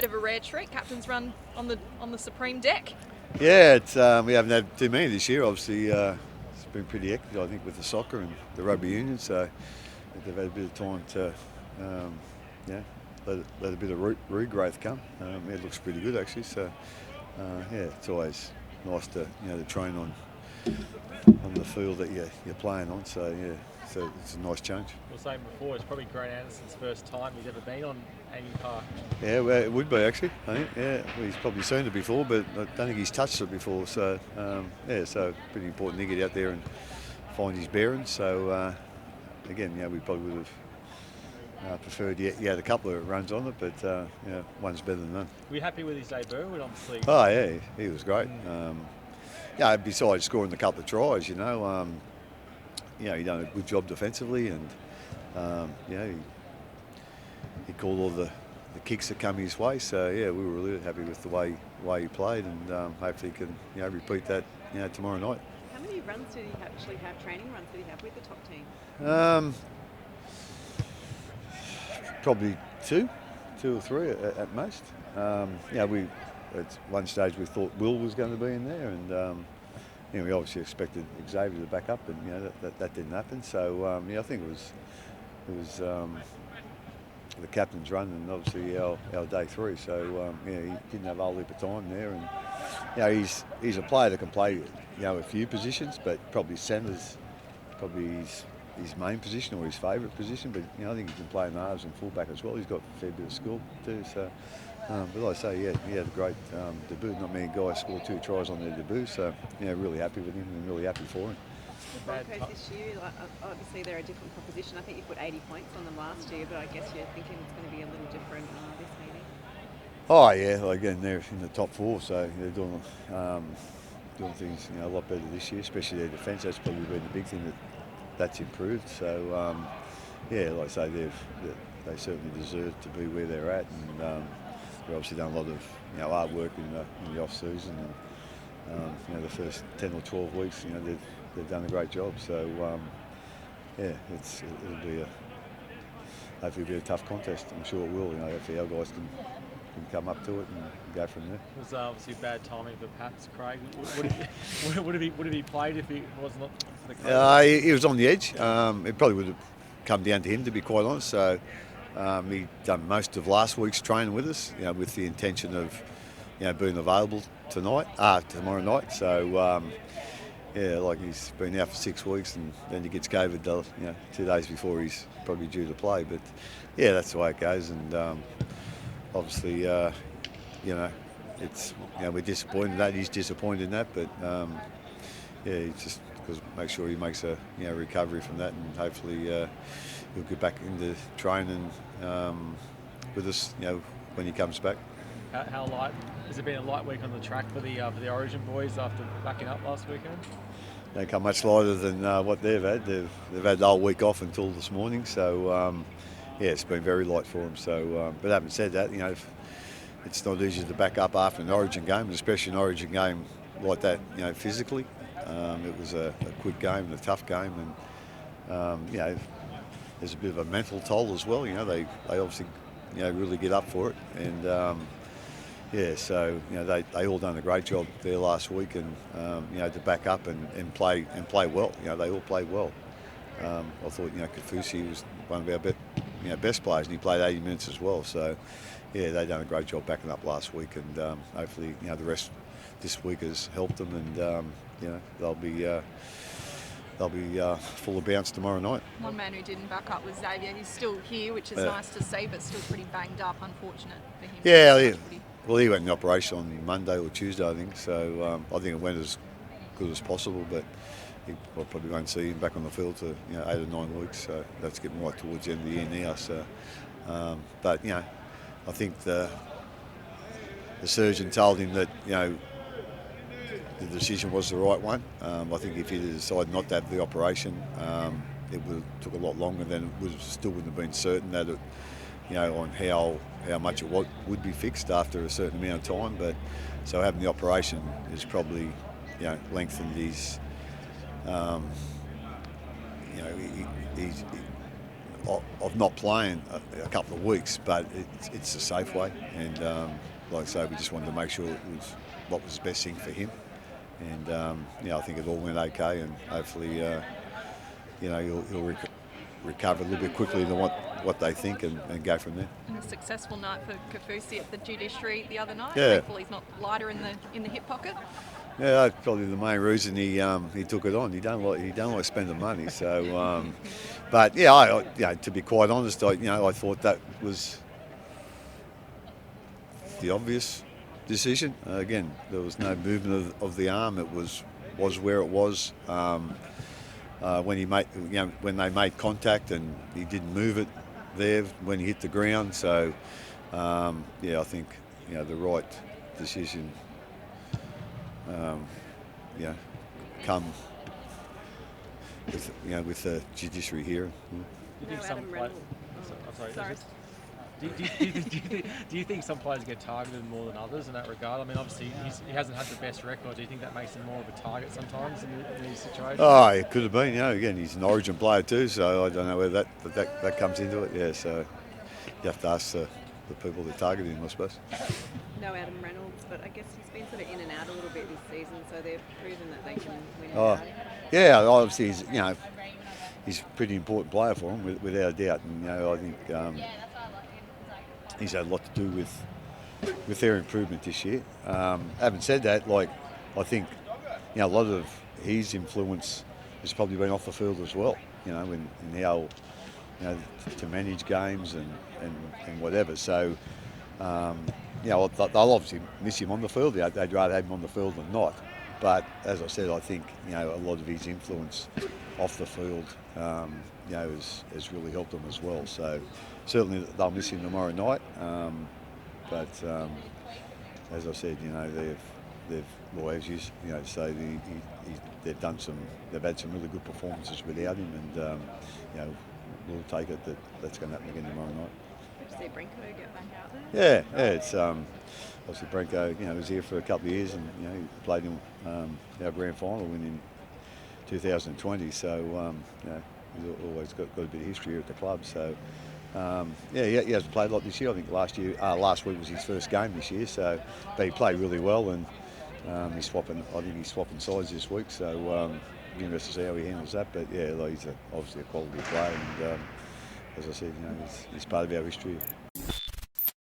of a rare treat, captain's run on the Supreme deck. Yeah, it's, we haven't had too many this year. Obviously, it's been pretty hectic, I think, with the soccer and the rugby union. So they've had a bit of time to, let a bit of regrowth come. It looks pretty good actually. So it's always nice to to train on the field that you're playing on. So so it's a nice change. I was saying before, it's probably Grant Anderson's first time he's ever been on Amy Park. Yeah, well, it would be actually. I think. Yeah, well, he's probably seen it before, but I don't think he's touched it before. So so pretty important to get out there and find his bearings. So again, we probably would have preferred he had a couple of runs on it, but one's better than none. Were you happy with his debut? And obviously. Oh yeah, he was great. Besides scoring a couple of tries, he done a good job defensively, and he called all the kicks that come his way. So we were really happy with the way he played, and hopefully he can repeat that tomorrow night. How many runs did he actually have? Training runs did he have with the top team? Probably two or three at most. We at one stage we thought Will was going to be in there, and we obviously expected Xavier to back up, and that didn't happen. So I think it was the captain's run, and obviously our day three. So he didn't have a whole heap of time there, and he's a player that can play a few positions, but probably centre's probably his main position or his favourite position. But I think he can play in the halves and fullback as well. He's got a fair bit of skill too. So. But like I say, he had a great debut. Not many guys scored 2 tries on their debut, so really happy with him and really happy for him. The Broncos this year, obviously they're a different proposition. I think you put 80 points on them last year, but I guess you're thinking it's going to be a little different this meeting. Oh yeah, well, again they're in the top 4, so they're doing things a lot better this year, especially their defence. That's probably been the big thing that's improved. So like I say, they certainly deserve to be where they're at, and they've obviously done a lot of hard work in the off season, and the first 10 or 12 weeks, they've done a great job. So it'll be hopefully be a tough contest. I'm sure it will. Hopefully our guys can come up to it and go from there. It was obviously bad timing for Paps, Craig. Would have he played if he wasn't for the Craig? He was on the edge. It probably would have come down to him, to be quite honest. So. He done most of last week's training with us, with the intention of, being available tomorrow night. So, like he's been out for 6 weeks, and then he gets COVID, 2 days before he's probably due to play. But that's the way it goes, and obviously, it's we're disappointed in that. He's disappointed in that, but he just because make sure he makes a recovery from that, and hopefully he'll get back into training with us, when he comes back. How light has it been? A light week on the track for the Origin boys after backing up last weekend? They come much lighter than what they've had. They've had the whole week off until this morning, so it's been very light for them. So, but having said that, it's not easy to back up after an Origin game, especially an Origin game like that. Physically, it was a quick game and a tough game, and there's a bit of a mental toll as well. They obviously really get up for it, and so they all done a great job there last week, and to back up and play well. They all played well. I thought Kafusi was one of our best players, and he played 80 minutes as well. So they done a great job backing up last week, and hopefully the rest this week has helped them, and they'll be full of bounce tomorrow night. One man who didn't back up was Xavier. He's still here, which is nice to see, but still pretty banged up. Unfortunate for him. Well, he went in operation on Monday or Tuesday, I think. So I think it went as good as possible, but I probably won't see him back on the field for 8 or 9 weeks. So that's getting right towards the end of the year now. So, but I think the surgeon told him that the decision was the right one. I think if he decided not to have the operation, it would have took a lot longer. Then it still wouldn't have been certain that it, on how much it would be fixed after a certain amount of time. But so having the operation is probably lengthened his. of not playing a couple of weeks, but it's a safe way. And like I say, we just wanted to make sure it was what was the best thing for him. And I think it all went okay, and hopefully, he'll recover a little bit quickly than what they think, and go from there. And a successful night for Kafusi at the Judiciary the other night. Yeah. Hopefully he's not lighter in the hip pocket. Yeah, that's probably the main reason he took it on. He don't like spending money. So, but yeah, to be quite honest, I thought that was the obvious decision. Again, there was no movement of the arm. It was where it was when they made contact, and he didn't move it there when he hit the ground. So, I think the right decision. Come with the judiciary here. Do you think some Adam players? Reynolds. Sorry. Do you think some players get targeted more than others in that regard? I mean, obviously he hasn't had the best record. Do you think that makes him more of a target sometimes in these situations? Oh, it could have been. Again, he's an Origin player too, so I don't know where that comes into it. Yeah, so you have to ask the people that targeted him, I suppose. No Adam Reynolds, but I guess he's been sort of in and out a little bit this season, so they've proven that they can win without him. Yeah, obviously he's a pretty important player for him, without a doubt, and I think he's had a lot to do with their improvement this year. Having said that, I think a lot of his influence has probably been off the field as well. In how to manage games and whatever. So. They'll obviously miss him on the field. They'd rather have him on the field than not. But as I said, I think a lot of his influence off the field, has really helped them as well. So certainly they'll miss him tomorrow night. But as I said, they've always used, so they've had some really good performances without him, and we'll take it that that's going to happen again tomorrow night. See Brenko get back out there? Yeah, it's obviously Brenko, was here for a couple of years, and he played in our grand final win in 2020. So he's always got a bit of history here at the club. So he hasn't played a lot this year. I think last week was his first game this year. So, but he played really well, and he's swapping sides this week. So be interested to see how he handles that. But yeah, he's obviously a quality player, and as I said, he's part of our history.